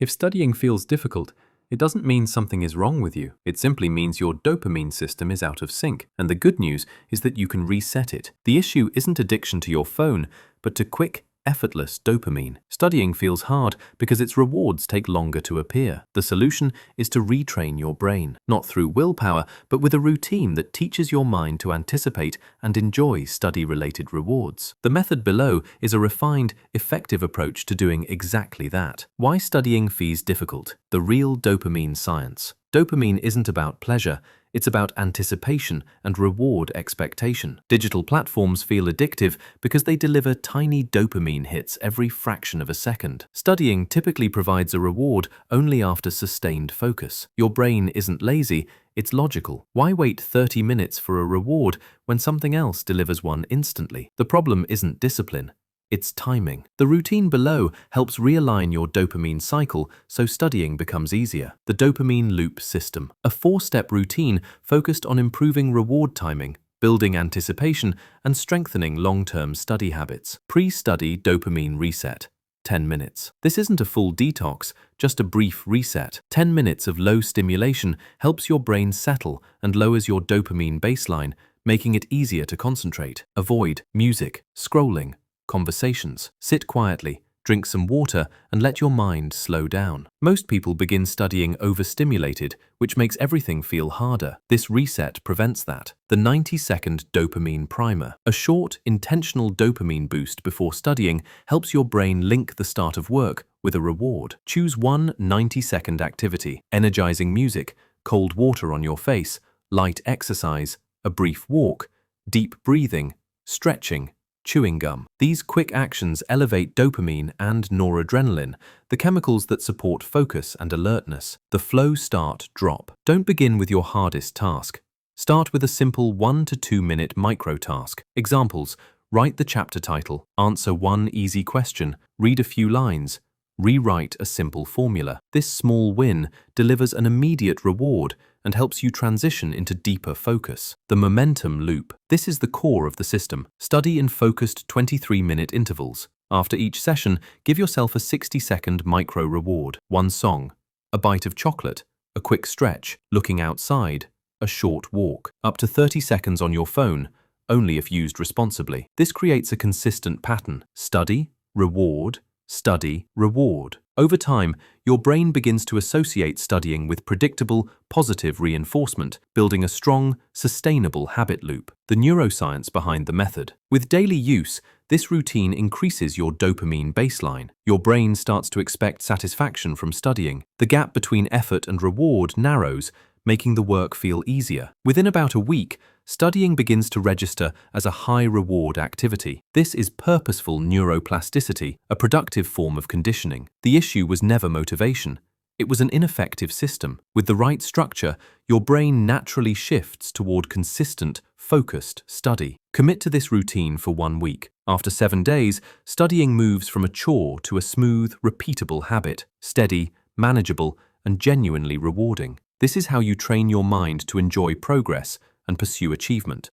If studying feels difficult, it doesn't mean something is wrong with you. It simply means your dopamine system is out of sync. And the good news is that you can reset it. The issue isn't addiction to your phone, but to quick, effortless dopamine. Studying feels hard because its rewards take longer to appear. The solution is to retrain your brain, not through willpower, but with a routine that teaches your mind to anticipate and enjoy study-related rewards. The method below is a refined, effective approach to doing exactly that. Why studying feels difficult? The real dopamine science. Dopamine isn't about pleasure, it's about anticipation and reward expectation. Digital platforms feel addictive because they deliver tiny dopamine hits every fraction of a second. Studying typically provides a reward only after sustained focus. Your brain isn't lazy, it's logical. Why wait 30 minutes for a reward when something else delivers one instantly? The problem isn't discipline. It's timing. The routine below helps realign your dopamine cycle so studying becomes easier. The dopamine loop system, a 4-step routine focused on improving reward timing, building anticipation, and strengthening long-term study habits. Pre-study dopamine reset. 10 minutes. This isn't a full detox, just a brief reset. 10 minutes of low stimulation helps your brain settle and lowers your dopamine baseline, making it easier to concentrate. Avoid music, scrolling, conversations. Sit quietly, drink some water, and let your mind slow down. Most people begin studying overstimulated, which makes everything feel harder. This reset prevents that. The 90-second dopamine primer. A short, intentional dopamine boost before studying helps your brain link the start of work with a reward. Choose one 90-second activity: energizing music, cold water on your face, light exercise, a brief walk, deep breathing, stretching, chewing gum. These quick actions elevate dopamine and noradrenaline, the chemicals that support focus and alertness. The flow start drop. Don't begin with your hardest task. Start with a simple 1 to 2 minute micro task. Examples: write the chapter title, answer one easy question, read a few lines, rewrite a simple formula. This small win delivers an immediate reward and helps you transition into deeper focus. The momentum loop. This is the core of the system. Study in focused 23-minute intervals. After each session, give yourself a 60-second micro reward. One song, a bite of chocolate, a quick stretch, looking outside, a short walk. Up to 30 seconds on your phone, only if used responsibly. This creates a consistent pattern. Study, reward, study, reward. Over time, your brain begins to associate studying with predictable, positive reinforcement, building a strong, sustainable habit loop. The neuroscience behind the method. With daily use, this routine increases your dopamine baseline. Your brain starts to expect satisfaction from studying. The gap between effort and reward narrows, making the work feel easier. Within about a week, studying begins to register as a high-reward activity. This is purposeful neuroplasticity, a productive form of conditioning. The issue was never motivation. It was an ineffective system. With the right structure, your brain naturally shifts toward consistent, focused study. Commit to this routine for 1 week. After 7 days, studying moves from a chore to a smooth, repeatable habit, steady, manageable, and genuinely rewarding. This is how you train your mind to enjoy progress and pursue achievement.